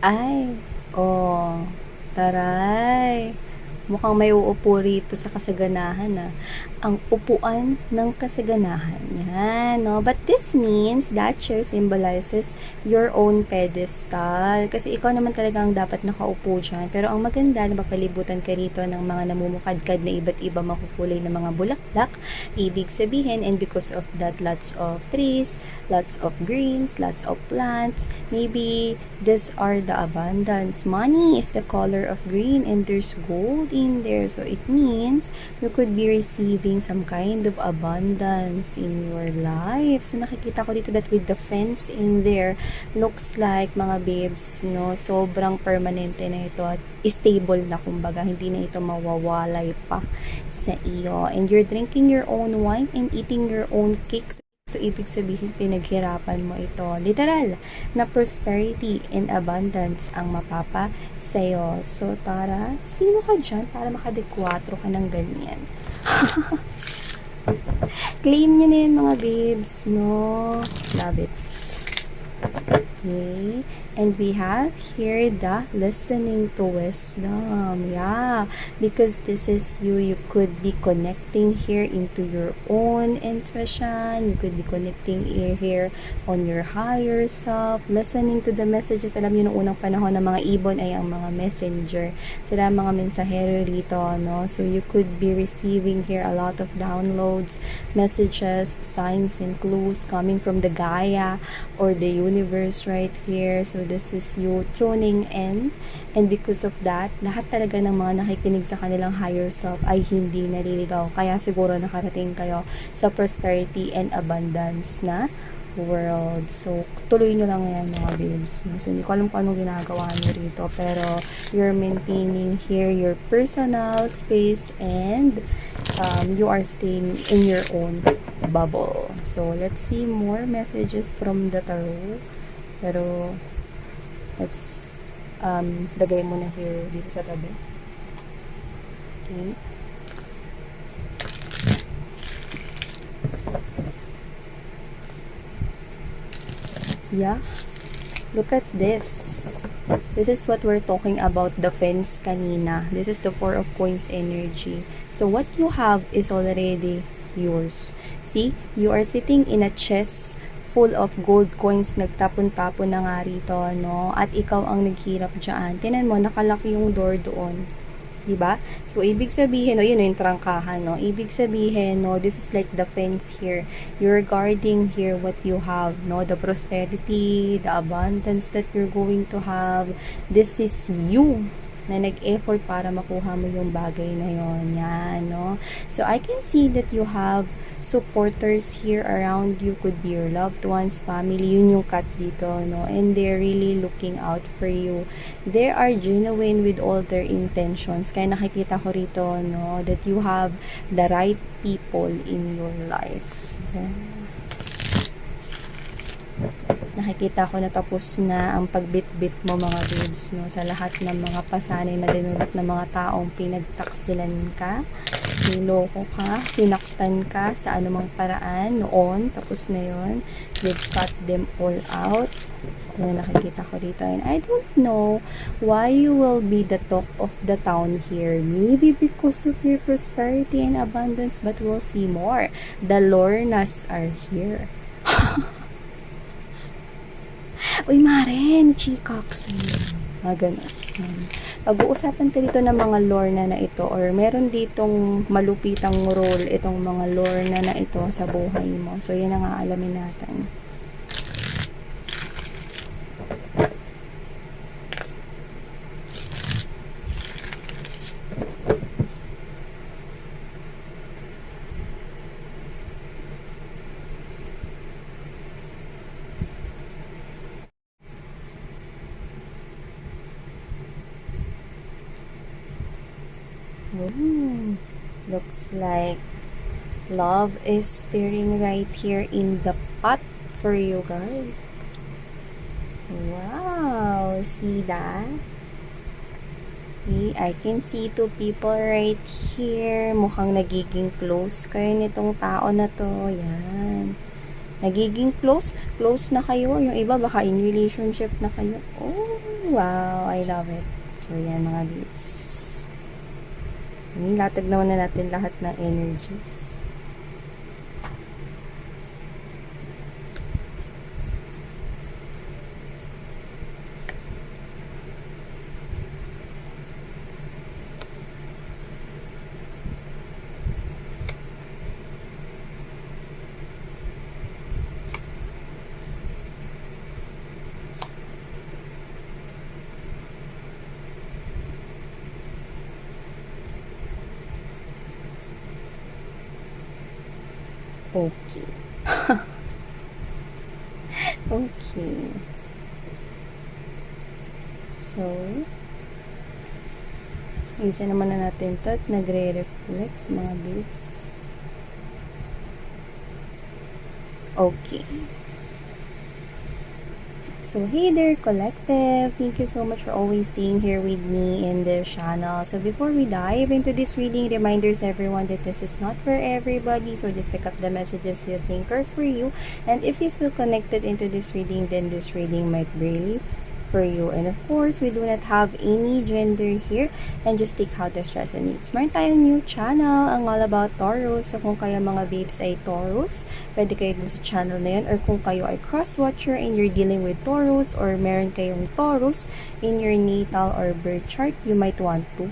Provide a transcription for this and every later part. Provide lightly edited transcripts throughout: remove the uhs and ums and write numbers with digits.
Ay, oh, taray. Mukhang may uupo rito sa kasaganahan, ang upuan ng kasaganahan. Yan, no? But this means that chair symbolizes your own pedestal. Kasi ikaw naman talaga ang dapat nakaupo dyan. Pero ang maganda na mapalibutan ka rito ng mga namumukadkad na iba't iba makukulay na mga bulaklak. Ibig sabihin, and because of that, lots of trees, lots of greens, lots of plants. Maybe these are the abundance. Money is the color of green and there's gold in there. So it means you could be receiving some kind of abundance in your life. So nakikita ko dito that with the fence in there, looks like mga babes, no, sobrang permanente na ito at stable na, kumbaga hindi na ito mawawalay pa sa iyo. And you're drinking your own wine and eating your own cake. So, ibig sabihin, pinaghirapan mo ito. Literal, na prosperity and abundance ang mapapa sa'yo. So, tara, sino ka dyan para makadekwatro ka ng ganyan? Claim nyo na yan, mga babes, no? Love it. Okay. And we have here the listening to wisdom. Yeah. Because this is you. You could be connecting here into your own intuition. You could be connecting here on your higher self. Listening to the messages. Alam niyo, noong unang panahon ng mga ibon ay ang mga messenger. Sila mga mensahero rito, no? So you could be receiving here a lot of downloads, messages, signs, and clues coming from the Gaia or the universe right here. So this is you tuning in, and because of that, lahat talaga ng mga nakikinig sa kanilang higher self ay hindi naliligaw. Kaya siguro nakarating kayo sa prosperity and abundance na world. So, tuloy nyo lang yan, mga babes. So, hindi ko alam kung anong ginagawa nyo rito, pero you're maintaining here your personal space and you are staying in your own bubble. So, let's see more messages from the tarot. Pero, let's lagay mo na here dito sa tabi. Okay. Yeah. Look at this. This is what we're talking about, the fence kanina. This is the Four of Coins energy. So, what you have is already yours. See, you are sitting in a chest full of gold coins, nagtapon-tapon na nga rito, no? At ikaw ang naghirap dyan. Tinan mo, nakalaki yung door doon. Diba? So, ibig sabihin, no, yun yung trangkahan, no? Ibig sabihin, no, this is like the fence here. You're guarding here what you have, no? The prosperity, the abundance that you're going to have. This is you na nag-effort para makuha mo yung bagay na yon. Yan, no? So, I can see that you have supporters here around you. Could be your loved ones, family. Yun yung cut dito, no? And they're really looking out for you. They are genuine with all their intentions. Kaya nakikita ko rito, no, that you have the right people in your life. Yeah. Nakikita ko na tapos na ang pagbitbit mo, mga babes, no, sa lahat ng mga pasanay na dinulot ng mga taong pinagtaksilan ka, niloko ka, sinaktan ka sa anumang paraan noon. Tapos na yun, you've cut them all out. Yan, nakikita ko dito. And I don't know why you will be the talk of the town here. Maybe because of your prosperity and abundance, but we'll see more. The Lornas are here. Uy, Maren, chikaks. Ganun. Pag-uusapan ka dito ng mga Lorna na ito, or meron ditong malupitang role itong mga Lorna na ito sa buhay mo. So, yan ang aalamin natin. Looks like love is stirring right here in the pot for you guys. So, wow. See that? Okay, I can see two people right here. Mukhang nagiging close kayo nitong tao na to. Yan. nagiging close na kayo. Yung iba baka in relationship na kayo. Oh, wow, I love it. So, yan mga babes. Latag naman na natin lahat ng energies. Okay. Okay. So, isa naman na natin ito at nagre-reflect mga babes. Okay. So, hey there, collective! Thank you so much for always staying here with me in this channel. So, before we dive into this reading, reminders everyone that this is not for everybody. So, just pick up the messages you think are for you. And if you feel connected into this reading, then this reading might really for you. And of course, we do not have any gender here, and just take how this resonates. Meron tayong new channel, ang all about Taurus. So kung kayo mga babes ay Taurus, pwede kayo dun sa channel na yun. Or kung kayo ay cross-watcher and you're dealing with Taurus, or meron kayong Taurus in your natal or birth chart, you might want to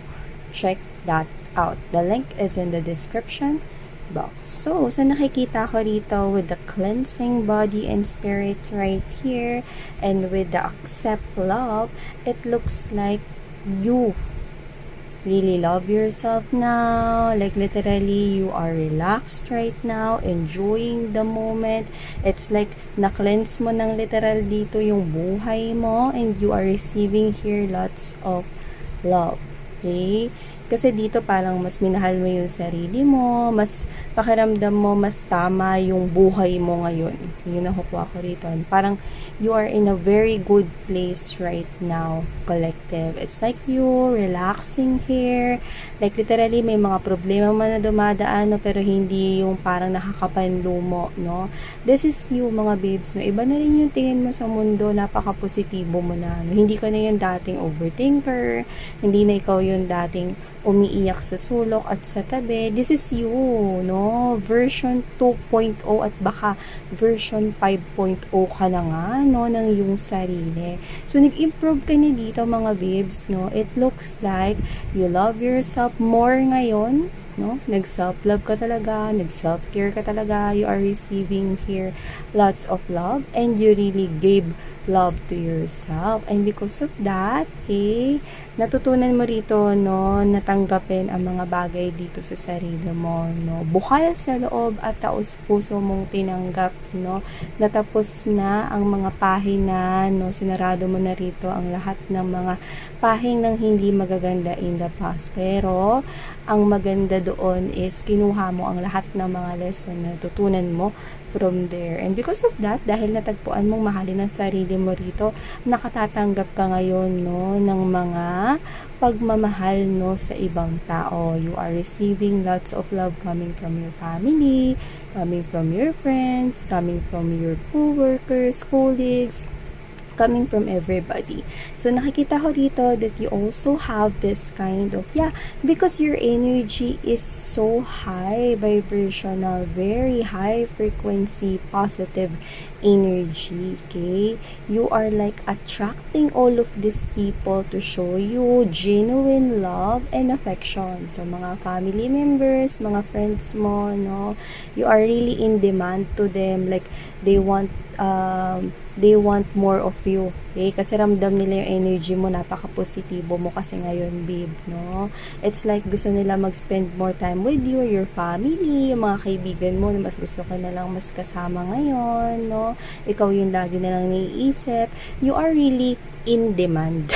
check that out. The link is in the description box. So nakikita ko rito with the cleansing body and spirit right here, and with the accept love, it looks like you really love yourself now. Like literally, you are relaxed right now, enjoying the moment. It's like na-cleanse mo ng literal dito yung buhay mo, and you are receiving here lots of love. Okay? Kasi dito parang mas minahal mo yung sarili mo, mas pakiramdam mo, mas tama yung buhay mo ngayon. Yun ang hukwa ko rito. Parang you are in a very good place right now, collective. It's like you relaxing here. Like literally may mga problema man na dumadaan, no, pero hindi yung parang nakakapanlumo, no? This is you mga babes, no? Iba na rin yung tingin mo sa mundo, napaka-positibo mo na. No? Hindi ka na yung dating overthinker, hindi na ikaw yung dating umiiyak sa sulok at sa tabi. This is you, no? Version 2.0 at baka version 5.0 ka na nga, no? Ng yung sarili. So, nag-improve ka na dito, mga babes, no? It looks like you love yourself more ngayon, no? Nag-self-love ka talaga, nag-self-care ka talaga. You are receiving here lots of love, and you really gave love to yourself. And because of that, okay, natutunan mo rito, no, natanggapin ang mga bagay dito sa sarili mo, no. Bukal sa loob at taos puso mong tinanggap, no. Natapos na ang mga pahina, no, sinarado mo na rito ang lahat ng mga pahinang hindi magaganda in the past. Pero, ang maganda doon is kinuha mo ang lahat ng mga lesson na tutunan mo from there. And because of that, dahil natagpuan mong mahalin ang sarili mo rito, nakatatanggap ka ngayon, no, ng mga pagmamahal, no, sa ibang tao. You are receiving lots of love coming from your family, coming from your friends, coming from your co-workers, colleagues, coming from everybody. So, nakikita ko dito that you also have this kind of, because your energy is so high vibrational, very high frequency, positive energy, okay? You are like attracting all of these people to show you genuine love and affection. So, mga family members, mga friends mo, no? You are really in demand to them, like, they want more of you, okay? Kasi ramdam nila yung energy mo, napaka-positibo mo kasi ngayon, babe, no? It's like gusto nila mag-spend more time with you, your family, yung mga kaibigan mo na mas gusto ka na lang mas kasama ngayon, no? Ikaw yung lagi na lang naiisip. You are really in demand.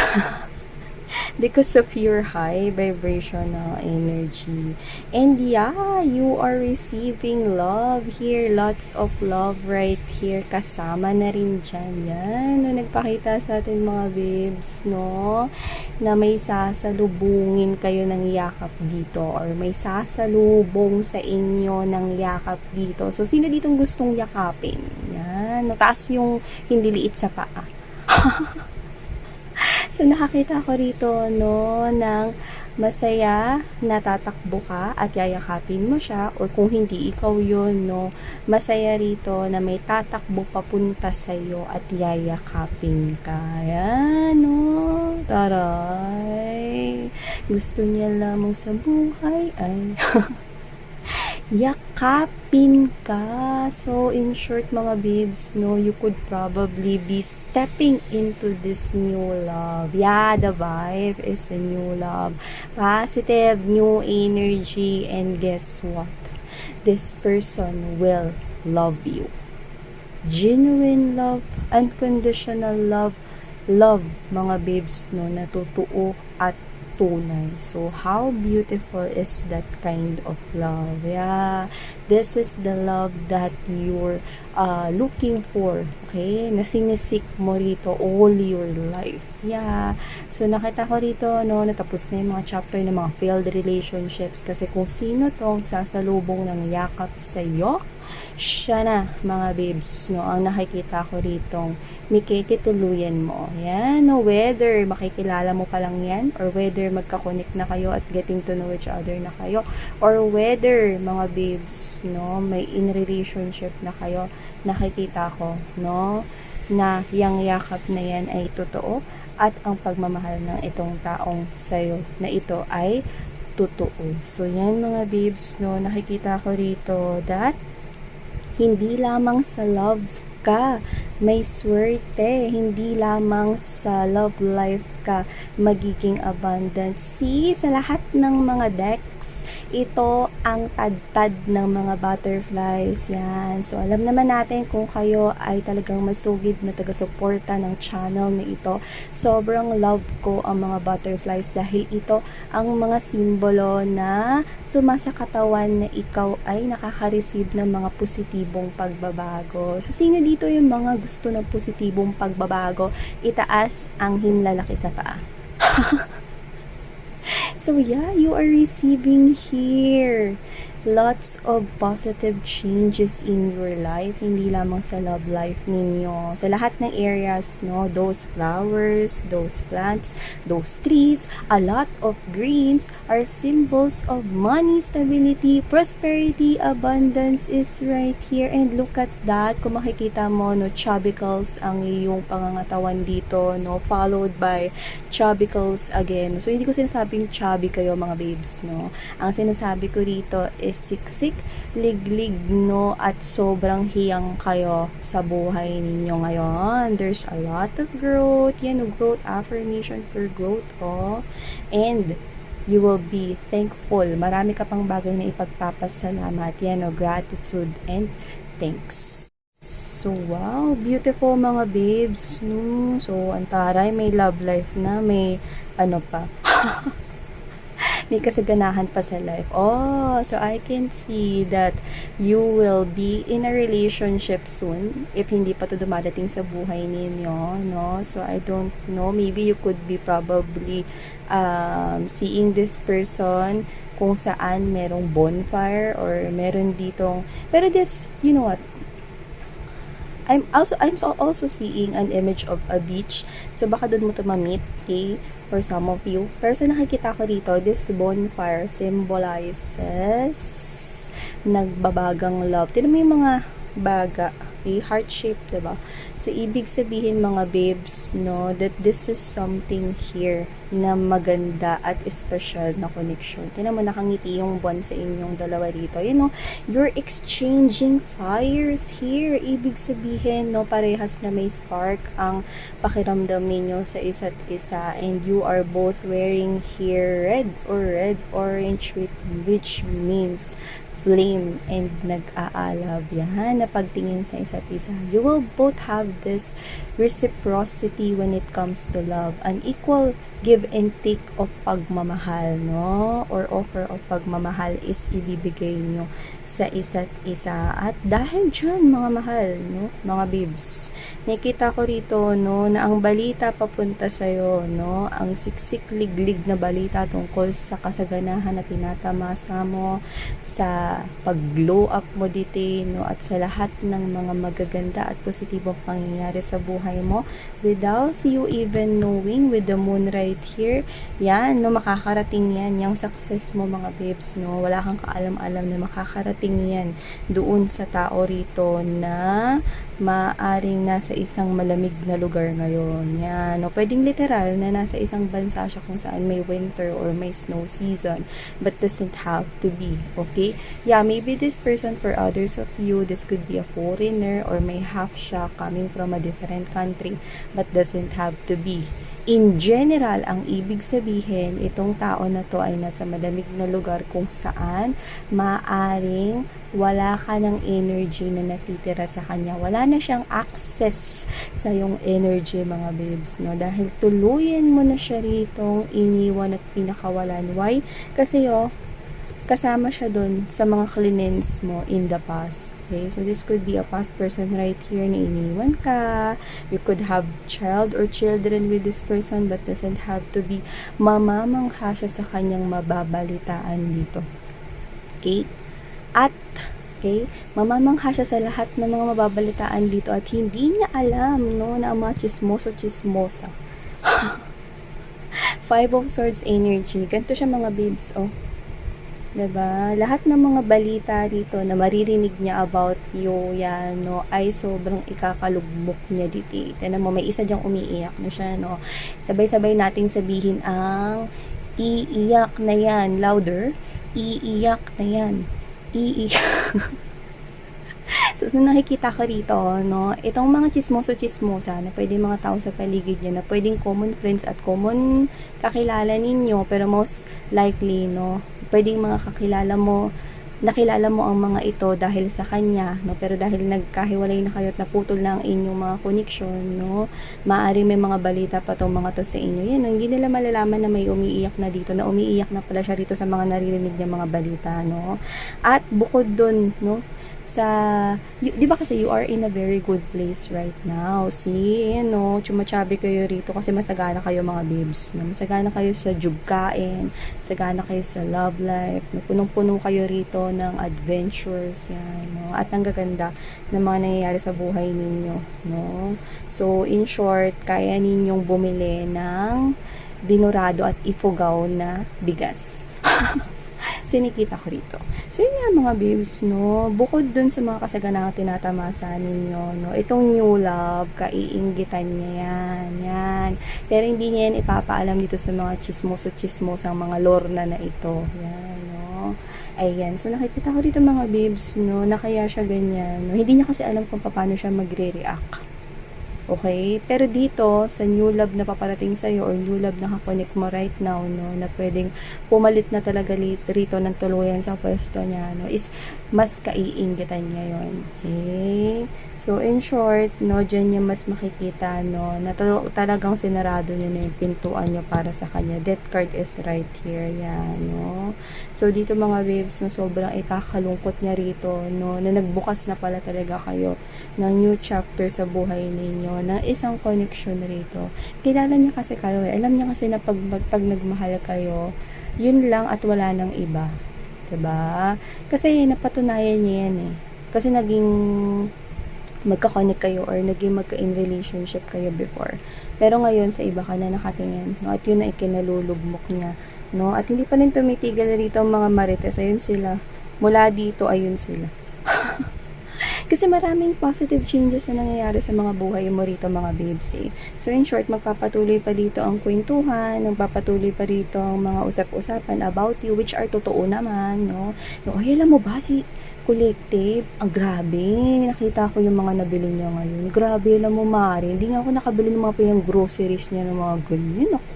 because of your high vibrational energy. And yeah, you are receiving love here. Lots of love right here. Kasama na rin dyan. Yan. No, nagpakita sa atin mga babes, no? Na may sasalubungin kayo ng yakap dito or may sasalubong sa inyo ng yakap dito. So, sino ditong gustong yakapin? Yan. No, taas yung hindi liit sa paa. So, nakakita ko rito, no, ng masaya, natatakbo ka at yayakapin mo siya, or kung hindi ikaw yun, no, masaya rito na may tatakbo papunta sa'yo at yayakapin ka. Ayan, no, taray. Gusto niya lamang sa buhay ay yakapin ka. So, in short, mga babes, no, you could probably be stepping into this new love. Yeah, the vibe is a new love. Positive, new energy, and guess what? This person will love you. Genuine love, unconditional love, love, mga babes, no, na totoo at tunay. So, how beautiful is that kind of love? Yeah, this is the love that you're looking for, okay? Na sinisik mo rito all your life. Yeah. So, nakita ko rito, no, natapos na yung mga chapter ng mga failed relationships kasi kung sino tong sasalubong ng yakap sa'yo, siya na, mga babes, no, ang nakikita ko rito makikituluyan mo. Yan, no, whether makikilala mo pa lang yan, or whether magka-connect na kayo at getting to know each other na kayo, or whether, mga babes, no, may in relationship na kayo, nakikita ko, no, na yang yakap na yan ay totoo, at ang pagmamahal ng itong taong sa'yo na ito ay totoo. So, yan, mga babes, no, nakikita ko rito that hindi lamang sa love ka may swerte, hindi lamang sa love life ka magiging abundant. See, sa lahat ng mga decks, ito ang tad-tad ng mga butterflies. Yan. So, alam naman natin kung kayo ay talagang masugid na taga-suporta ng channel na ito. Sobrang love ko ang mga butterflies dahil ito ang mga simbolo na sumasakatawan na ikaw ay nakaka-receive ng mga positibong pagbabago. So, sino dito yung mga gusto ng positibong pagbabago? Itaas ang hinlalaki sa paa. So yeah, you are receiving here lots of positive changes in your life, hindi lamang sa love life ninyo. Sa lahat ng areas, no, those flowers, those plants, those trees, a lot of greens are symbols of money, stability, prosperity, abundance is right here. And look at that, kung makikita mo, no, chubicles ang iyong pangangatawan dito, no, followed by chubicles again. So, hindi ko sinasabing chubby kayo, mga babes, no. Ang sinasabi ko rito is siksik, liglig, no, at sobrang hiyang kayo sa buhay ninyo ngayon. There's a lot of growth. Yan, growth affirmation for growth, oh. And you will be thankful. Marami ka pang bagay na ipagpapasalamat. Yan, oh, gratitude and thanks. So, wow, beautiful, mga babes. No? So, antaray, may love life na, may ano pa. May kasaganahan pa sa life. Oh, so I can see that you will be in a relationship soon if hindi pa to dumadating sa buhay ninyo, no? So I don't know, maybe you could be probably seeing this person kung saan merong bonfire or meron ditong, pero this, you know what, I'm also seeing an image of a beach. So baka doon mo to ma-meet, okay, for some of you. Pero sa nakikita ko dito, this bonfire symbolizes nagbabagang love. Tignan mo yung mga baga, okay, heart shape, diba? So ibig sabihin, mga babes, no, that this is something here na maganda at special na connection. Tignan mo, nakangiti yung bond sa inyong dalawa dito. You know, you're exchanging fires here. Ibig sabihin, no, parehas na may spark ang pakiramdam ninyo sa isa't isa, and you are both wearing here red orange, which means flame and nag-aalab. Yan, na pagtingin sa isa't isa. You will both have this reciprocity when it comes to love. An equal give and take of pagmamahal, no? Or offer of pagmamahal is ibibigay nyo sa isa't isa. At dahil dyan, mga mahal, no? Mga babes, nakita ko rito, no, na ang balita papunta sa'yo, no? Ang siksik-liglig na balita tungkol sa kasaganahan na tinatamasa mo, sa pag-glow up mo dito, no? At sa lahat ng mga magaganda at positibong pangyayari sa buhay mo, without you even knowing, with the moon right here, yan, no, makakarating yan, yung success mo, mga babes, no? Wala kang kaalam-alam na makakarating yan doon sa tao rito na maaring nasa isang malamig na lugar ngayon. Yan. No, pwedeng literal na nasa isang bansa siya kung saan may winter or may snow season, but doesn't have to be. Okay? Yeah, maybe this person, for others of you, this could be a foreigner or may half siya coming from a different country, but doesn't have to be. In general, ang ibig sabihin, itong tao na to ay nasa malamig na lugar kung saan maaring wala ka ng energy na natitira sa kanya. Wala na siyang access sa yung energy, mga babes, no? Dahil tuluyan mo na siya rito, iniwan at pinakawalan. Why? Kasi kasama siya dun sa mga cleanse mo in the past. Okay? So, this could be a past person right here na iniwan ka. You could have child or children with this person, but doesn't have to be. Mamamangha siya sa kanyang mababalitaan dito. Okay? At, okay, mamamangha siya sa lahat ng mga mababalitaan dito at hindi niya alam, no, na ang mga chismosa. Five of Swords energy. Ganito siya, mga babes, oh. Diba? Lahat ng mga balita rito na maririnig niya about you, yan, no, ay sobrang ikakalugmok niya dito. Tignan mo, may isa diyang umiiyak na siya, no. Sabay-sabay nating sabihin ang iiyak na yan. Louder. Iiyak na yan. Iiyak. So, nakikita ko rito, no, itong mga chismosa na pwedeng mga tao sa paligid niya, na pwedeng common friends at common kakilala ninyo, pero most likely, no, pwedeng mga kakilala mo, nakilala mo ang mga ito dahil sa kanya, no, pero dahil nagkahiwalay na kayo at naputol na ang inyong mga connection, no, maaari may mga balita pa tong mga to sa inyo. Yan, no, hindi nila malalaman na may umiiyak na dito, na umiiyak na pala siya rito sa mga naririnig niya mga balita, no. At bukod dun, no, di ba kasi you are in a very good place right now. See, no, chumachabi kayo rito kasi masagana kayo, mga babes, no? Masagana kayo sa jugkain, masagana kayo sa love life, no? Punong-puno kayo rito ng adventures, yan, no? At ang gaganda ng mga nangyayari sa buhay ninyo, no? So, in short, kaya ninyong bumili ng dinurado at ifugaw na bigas. Sinikita ko rito. So, yun nga, mga babes, no, bukod dun sa mga kasaganang tinatamasa ninyo, no, itong new love, kaiinggitan niya yan. Pero hindi niya yan ipapaalam dito sa mga chismosang mga lorna na ito. Yan, no. Ayan. So, nakikita ko dito, mga babes, no, na kaya siya ganyan, no. Hindi niya kasi alam kung paano siya magre-react. Okay? Pero dito, sa new love na paparating sa'yo or new love na kakonek mo right now, no, na pwedeng pumalit na talaga rito ng tuluyan sa pwesto niya, no, is mas kaiinggitan niya yun. Okay? So, in short, no, dyan niya mas makikita, no, na talagang sinarado niya na yung pintuan niya para sa kanya. Death card is right here. Yan, no. So, dito, mga babes, no, sobrang ikakalungkot niya rito, no, na nagbukas na pala talaga kayo ng new chapter sa buhay ninyo, ng isang connection rito. Kilala niya kasi kayo, eh. Alam niya kasi na pag nagmahal kayo, yun lang at wala nang iba. Diba? Kasi napatunayan niya yan, eh. Kasi naging magka-connect kayo or naging magka-in relationship kayo before. Pero ngayon, sa iba ka na nakatingin, no? At yun na ikinalulugmok niya, no? At hindi pa rin tumitigil rito ang mga marites. Ayun sila. Mula dito, ayun sila. Kasi maraming positive changes na nangyayari sa mga buhay mo rito, mga babes, eh. So, in short, magpapatuloy pa dito ang kwentuhan, magpapatuloy pa rito ang mga usap-usapan about you, which are totoo naman, no? No, ay, alam mo ba, si Collective, ang grabe, nakita ko yung mga nabili niya ngayon. Grabe, alam mo, Mari, hindi nga ako nakabili ng mga pinang groceries niya ng mga ganyan. Ako,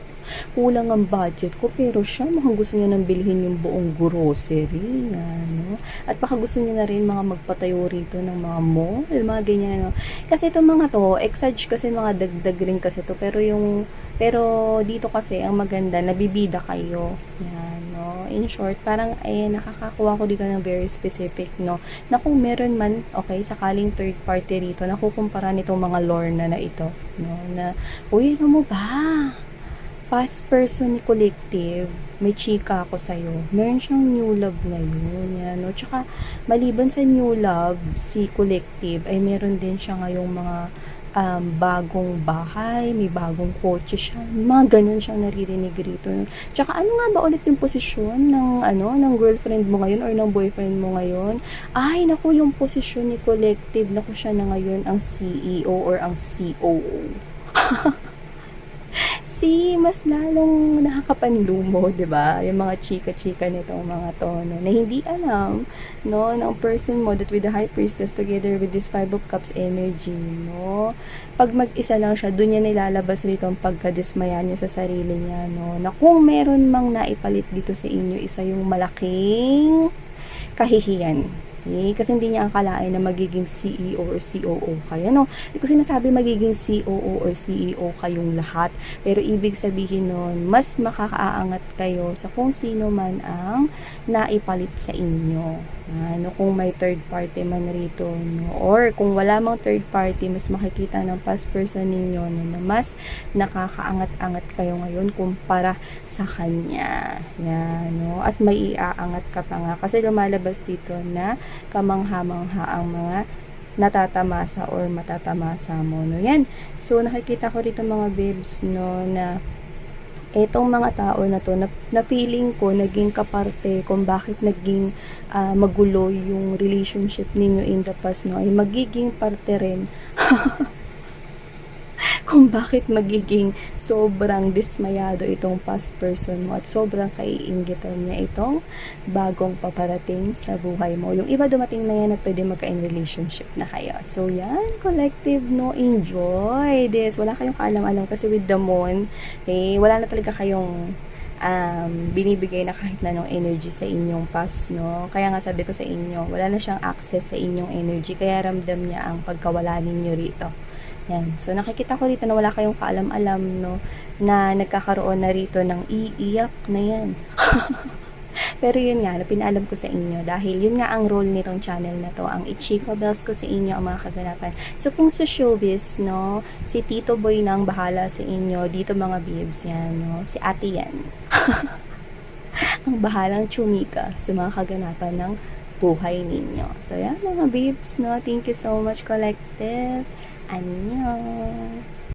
kulang ang budget ko, pero siya mukhang gusto niya nang bilhin yung buong grocery, ano. At baka gusto niya na rin mga magpatayo rito ng mga mall, mga ganyan, ano. Kasi itong mga to, exage kasi mga dagdag rin kasi to, pero yung Pero dito kasi ang maganda, nabibida kayo. Yan, no? In short, parang nakakakuha ko dito ng very specific, no? Na kung meron man, okay, sakaling third party rito, nakukumpara nitong mga Lorna na ito, no? Na, uy, ano mo ba? Past person ni Collective, may chika ako sa'yo. Meron siyang new love ngayon. Yan, no? Tsaka, maliban sa new love, si Collective, ay meron din siya ngayong mga bagong bahay, may bagong kotse siya. Mga ganun siyang naririnig rito. Tsaka, ano nga ba ulit yung posisyon ng girlfriend mo ngayon or ng boyfriend mo ngayon? Ay, naku, yung posisyon ni Collective, naku, siya na ngayon ang CEO or ang COO. Mas lalong nakakapanlumo, 'di ba? Yung mga chika-chika nitong mga to, no, na hindi alam, no, ng person mo that with the High Priestess together with this Five of Cups energy, no? Pag mag-isa lang siya, doon niya nilalabas rito ang pagkadismaya niya sa sarili niya, no? Na kung meron mang naipalit dito sa inyo, isa yung malaking kahihiyan. Okay? Kasi hindi niya akalain na magiging CEO or COO kayo, no? Hindi ko sinasabi magiging COO or CEO kayong lahat. Pero ibig sabihin nun, mas makakaangat kayo sa kung sino man ang naipalit sa inyo. Ano, kung may third party man rito, no? Or kung wala mang third party, mas makikita ng past person ninyo na mas nakakaangat-angat kayo ngayon kumpara sa kanya. Yan, no? At may iaangat ka pa nga. Kasi lumalabas dito na kamangha-mangha ang mga natatamasa or matatamasa mo, no? Yan. So, nakikita ko rito mga babes, no, na etong mga tao na to, na feeling ko, naging kaparte kung bakit naging magulo yung relationship ninyo in the past, no, ay magiging parte rin kung bakit magiging sobrang dismayado itong past person mo at sobrang kaiinggitan niya itong bagong paparating sa buhay mo. Yung iba dumating na yan at pwede magka-in relationship na kayo. So yan, collective, no, enjoy this. Wala kayong kaalam-alam kasi with the moon, okay, wala na talaga kayong binibigay na kahit na nung energy sa inyong past, no? Kaya nga sabi ko sa inyo, wala na siyang access sa inyong energy, kaya ramdam niya ang pagkawala ninyo rito. Yan. So, nakikita ko rito na wala kayong kaalam-alam, no, na nagkakaroon na rito ng iiyak na yan. Pero yun nga, pinaalam ko sa inyo dahil yun nga ang role nitong channel na to, ang i-chika bells ko sa inyo ang mga kaganapan. So, kung sa showbiz, no, si Tito Boy na ang bahala sa inyo, dito mga babes yan, no, si ate yan. Ang bahalang chumika sa mga kaganapan ng buhay ninyo. So, yan mga babes, no, thank you so much, collective. 안녕.